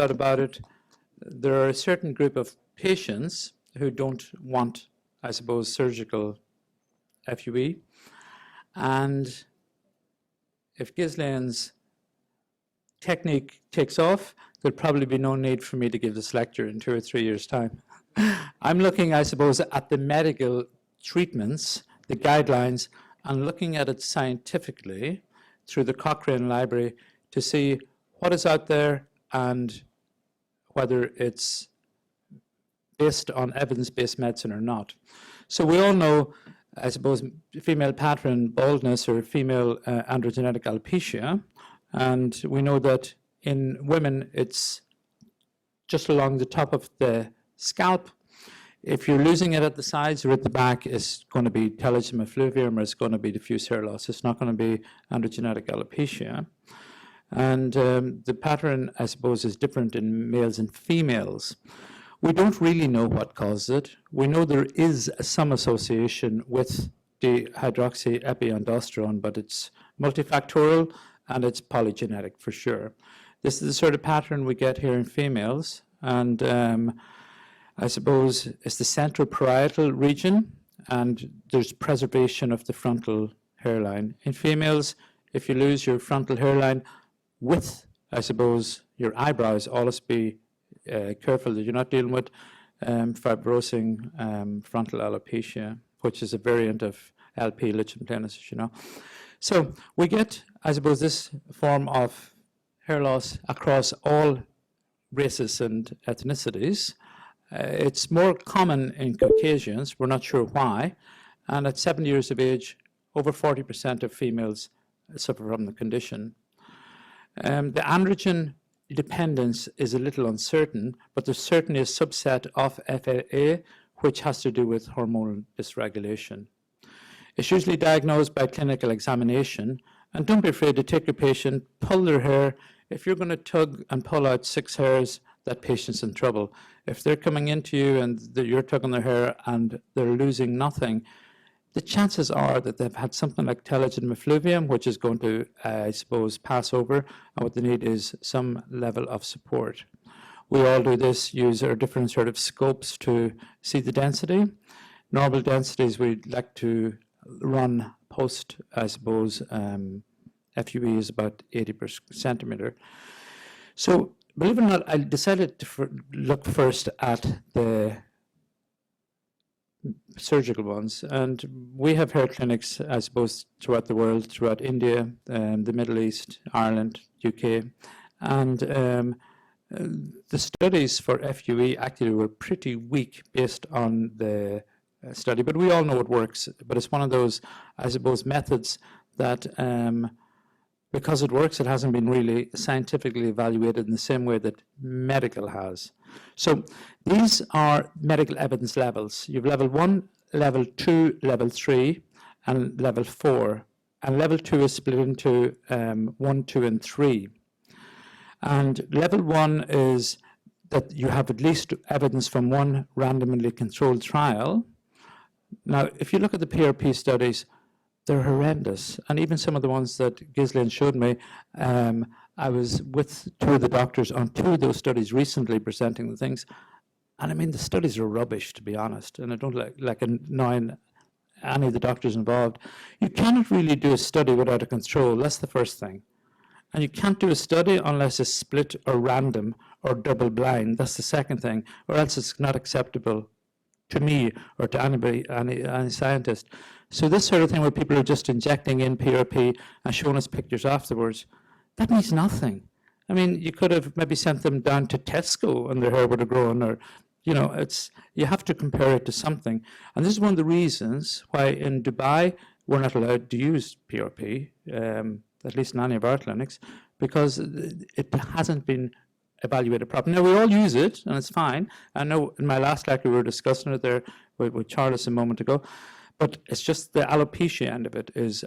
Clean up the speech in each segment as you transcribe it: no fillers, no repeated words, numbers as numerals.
thought about it, there are a certain group of patients who don't want, I suppose, surgical FUE. And if Ghislaine's technique takes off, there'll probably be no need for me to give this lecture in 2 or 3 years' time. I'm looking, I suppose, at the medical treatments, the guidelines, and looking at it scientifically through the Cochrane Library to see what is out there and whether it's based on evidence-based medicine or not. So we all know, I suppose, female pattern baldness or female androgenetic alopecia, and we know that in women it's just along the top of the scalp. If you're losing it at the sides or at the back, it's going to be telogen effluvium or it's going to be diffuse hair loss. It's not going to be androgenetic alopecia. And the pattern, I suppose, is different in males and females. We don't really know what causes it. We know there is some association with the hydroxyepiandrosterone, but it's multifactorial and it's polygenetic for sure. This is the sort of pattern we get here in females, and I suppose it's the central parietal region, and there's preservation of the frontal hairline. In females, if you lose your frontal hairline with, I suppose, your eyebrows, always be careful that you're not dealing with fibrosing frontal alopecia, which is a variant of LP lichen planus, as you know. So we get, I suppose, this form of hair loss across all races and ethnicities. It's more common in Caucasians, we're not sure why, and at 7 years of age, over 40% of females suffer from the condition. The androgen dependence is a little uncertain, but there's certainly a subset of FLA which has to do with hormonal dysregulation. It's usually diagnosed by clinical examination, and don't be afraid to take your patient, pull their hair. If you're going to tug and pull out 6 hairs, that patient's in trouble. If they're coming into you and you're tugging their hair and they're losing nothing, the chances are that they've had something like telogen effluvium, which is going to, I suppose, pass over, and what they need is some level of support. We all do this, use our different sort of scopes to see the density. Normal densities we'd like to run post, I suppose, FUE is about 80 per centimeter. So, believe it or not, I decided to look first at the surgical ones, and we have hair clinics, I suppose, throughout the world, throughout India, the Middle East, Ireland, UK, and the studies for FUE actually were pretty weak based on the study, but we all know it works. But it's one of those, I suppose, methods that because it works, it hasn't been really scientifically evaluated in the same way that medical has. So these are medical evidence levels. You have level 1, level 2, level 3, and level 4. And level 2 is split into 1, 2, and 3. And level 1 is that you have at least evidence from one randomly controlled trial. Now, if you look at the PRP studies, they're horrendous. And even some of the ones that Ghislaine showed me, I was with 2 of the doctors on 2 of those studies recently presenting the things. And I mean, the studies are rubbish, to be honest. And I don't like annoying any of the doctors involved. You cannot really do a study without a control. That's the first thing. And you can't do a study unless it's split or random or double blind. That's the second thing. Or else it's not acceptable to me or to anybody, any scientist. So this sort of thing where people are just injecting in PRP and showing us pictures afterwards, that means nothing. I mean, you could have maybe sent them down to Tesco and their hair would have grown, or, you know, you have to compare it to something. And this is one of the reasons why in Dubai we're not allowed to use PRP, at least in any of our clinics, because it hasn't been evaluated properly. Now, we all use it, and it's fine. I know in my last lecture we were discussing it there with Charles a moment ago, but it's just the alopecia end of it is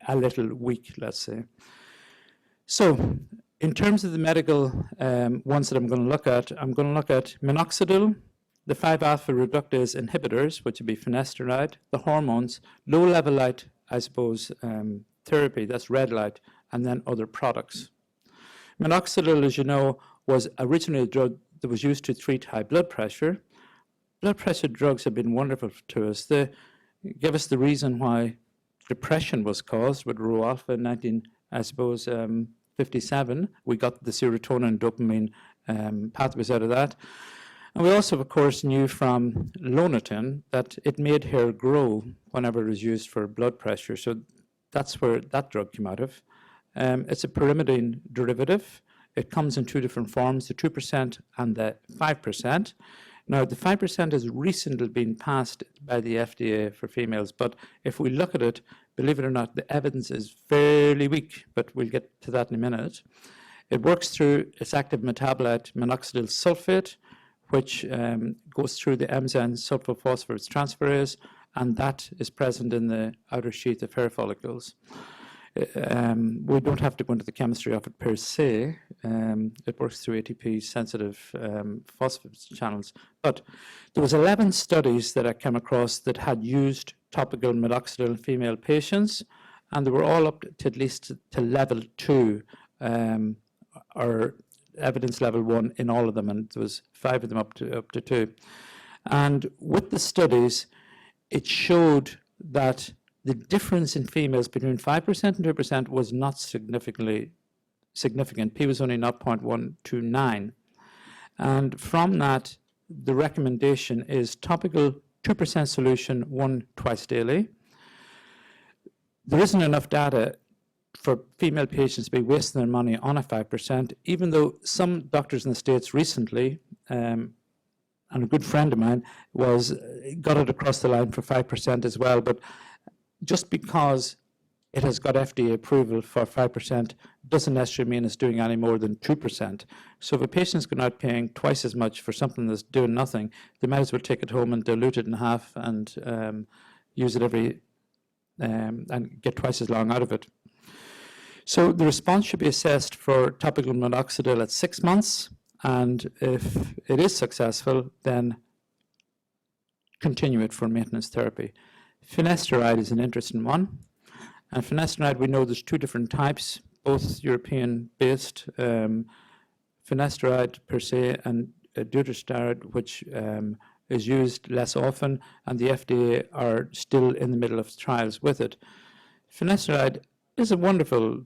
a little weak, let's say. So, in terms of the medical ones that I'm going to look at Minoxidil, the 5-alpha reductase inhibitors, which would be Finasteride, the hormones, low-level light, I suppose, therapy, that's red light, and then other products. Minoxidil, as you know, was originally a drug that was used to treat high blood pressure. Blood pressure drugs have been wonderful to us. They give us the reason why depression was caused with Rho alpha in 57. We got the serotonin dopamine pathways out of that. And we also, of course, knew from Lonatin that it made hair grow whenever it was used for blood pressure. So that's where that drug came out of. It's a pyrimidine derivative. It comes in two different forms, the 2% and the 5%. Now, the 5% has recently been passed by the FDA for females, but if we look at it, believe it or not, the evidence is fairly weak, but we'll get to that in a minute. It works through its active metabolite, minoxidil sulfate, which goes through the enzyme sulfophosphorus transferase, and that is present in the outer sheath of hair follicles. We don't have to go into the chemistry of it per se. It works through ATP-sensitive phosphate channels. But there was 11 studies that I came across that had used topical minoxidil in female patients, and they were all up to at least to level 2, or evidence level 1 in all of them, and there was 5 of them up to 2. And with the studies, it showed that the difference in females between 5% and 2% was not significant. P was only 0.129. And from that, the recommendation is topical 2% solution, 1 twice daily. There isn't enough data for female patients to be wasting their money on a 5%, even though some doctors in the States recently, and a good friend of mine, got it across the line for 5% as well. But just because it has got FDA approval for 5% doesn't necessarily mean it's doing any more than 2%. So if a patient's going out paying twice as much for something that's doing nothing, they might as well take it home and dilute it in half and use it and get twice as long out of it. So the response should be assessed for topical minoxidil at 6 months, and if it is successful, then continue it for maintenance therapy. Finasteride is an interesting one. And finasteride, we know there's 2 different types, both European-based, finasteride per se and deuterasteride, which is used less often, and the FDA are still in the middle of trials with it. Finasteride is a wonderful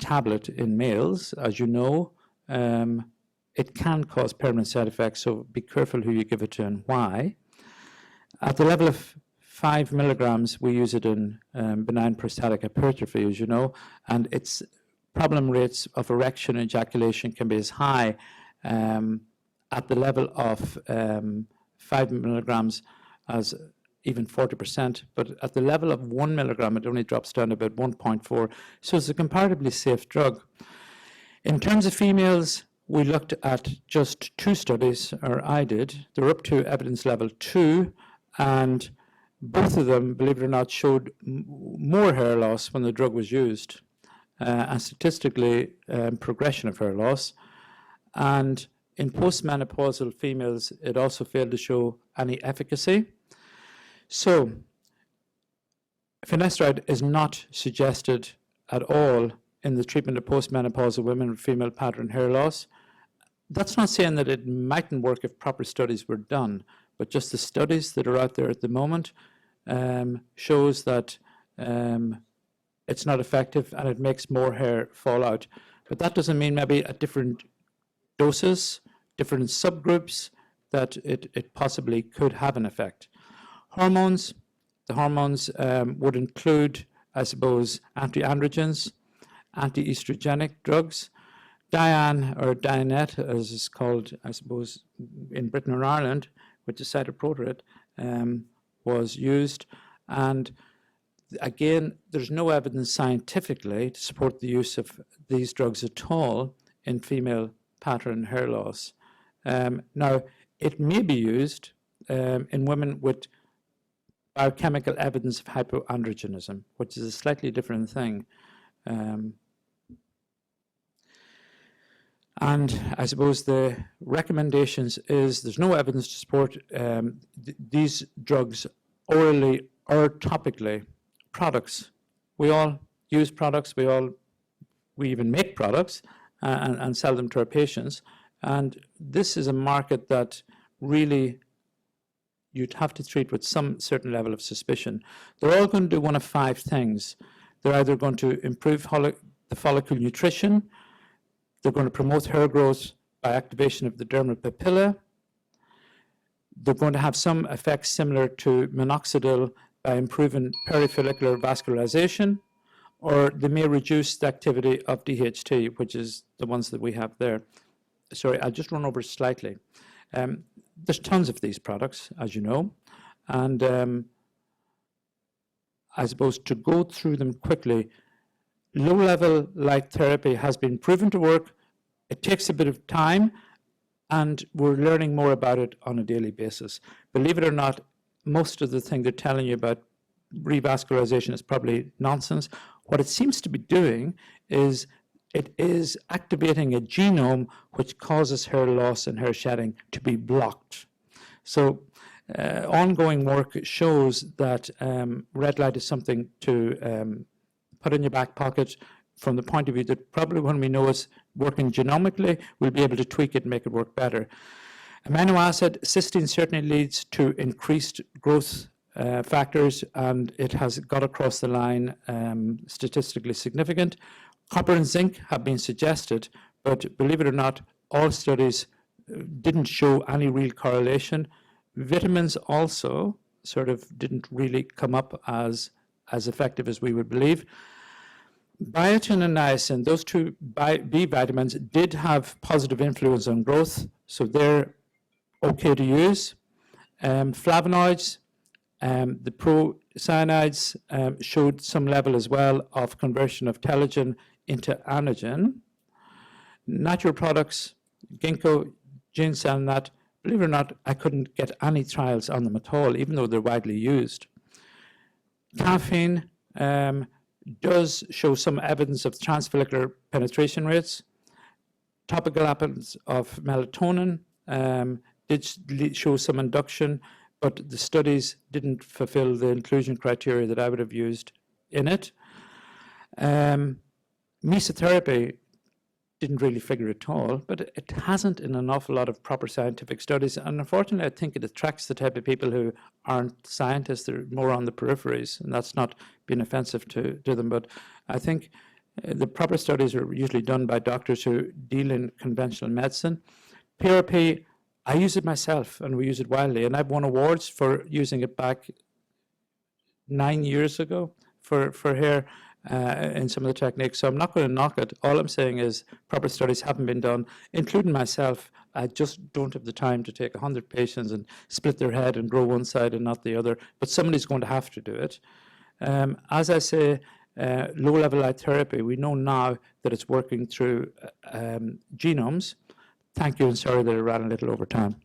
tablet in males, as you know. It can cause permanent side effects, so be careful who you give it to and why. At the level of 5 milligrams, we use it in benign prostatic hypertrophy, as you know, and its problem rates of erection and ejaculation can be as high at the level of 5 milligrams as even 40%, but at the level of 1 milligram, it only drops down to about 1.4, so it's a comparatively safe drug. In terms of females, we looked at just 2 studies, or I did. They were up to evidence level 2, and both of them, believe it or not, showed more hair loss when the drug was used, and statistically progression of hair loss. And in postmenopausal females, it also failed to show any efficacy. So finasteride is not suggested at all in the treatment of postmenopausal women with female pattern hair loss. That's not saying that it mightn't work if proper studies were done, but just the studies that are out there at the moment shows that it's not effective and it makes more hair fall out. But that doesn't mean maybe at different doses, different subgroups, that it possibly could have an effect. Hormones, the hormones would include, I suppose, anti-androgens, anti-estrogenic drugs. Diane, or Dianet, as it's called, I suppose, in Britain or Ireland, which is citalopram, was used. And again, there's no evidence scientifically to support the use of these drugs at all in female pattern hair loss. Now, it may be used in women with biochemical evidence of hypoandrogenism, which is a slightly different thing. And I suppose the recommendations is there's no evidence to support these drugs orally or topically. Products, we all use products, we even make products and sell them to our patients. And this is a market that really you'd have to treat with some certain level of suspicion. They're all going to do one of 5 things. They're either going to improve the follicle nutrition, they're going to promote hair growth by activation of the dermal papilla, they're going to have some effects similar to Minoxidil by improving perifollicular vascularization, or they may reduce the activity of DHT, which is the ones that we have there. Sorry, I'll just run over slightly. There's tons of these products, as you know, and I suppose to go through them quickly, low-level light therapy has been proven to work. It takes a bit of time, and we're learning more about it on a daily basis. Believe it or not, most of the thing they're telling you about revascularization is probably nonsense. What it seems to be doing is it is activating a genome which causes hair loss and hair shedding to be blocked. So ongoing work shows that red light is something to put in your back pocket from the point of view that probably when we know it's working genomically, we'll be able to tweak it and make it work better. Amino acid, cysteine certainly leads to increased growth factors, and it has got across the line statistically significant. Copper and zinc have been suggested, but believe it or not, all studies didn't show any real correlation. Vitamins also sort of didn't really come up as effective as we would believe. Biotin and niacin, those 2 B vitamins did have positive influence on growth, so they're okay to use. Flavonoids, the procyanides showed some level as well of conversion of telogen into anagen. Natural products, ginkgo, ginseng nut, believe it or not, I couldn't get any trials on them at all, even though they're widely used. Caffeine does show some evidence of transfollicular penetration rates. Topical apples of melatonin did show some induction, but the studies didn't fulfill the inclusion criteria that I would have used in it. Mesotherapy didn't really figure at all, but it hasn't in an awful lot of proper scientific studies. And unfortunately, I think it attracts the type of people who aren't scientists, they're more on the peripheries, and that's not being offensive to them. But I think the proper studies are usually done by doctors who deal in conventional medicine. Piripi, I use it myself, and we use it widely, and I've won awards for using it back 9 years ago for hair in some of the techniques. So I'm not going to knock it. All I'm saying is proper studies haven't been done, including myself. I just don't have the time to take 100 patients and split their head and grow one side and not the other, but somebody's going to have to do it. As I say, low-level light therapy, we know now that it's working through genomes. Thank you, and sorry that I ran a little over time.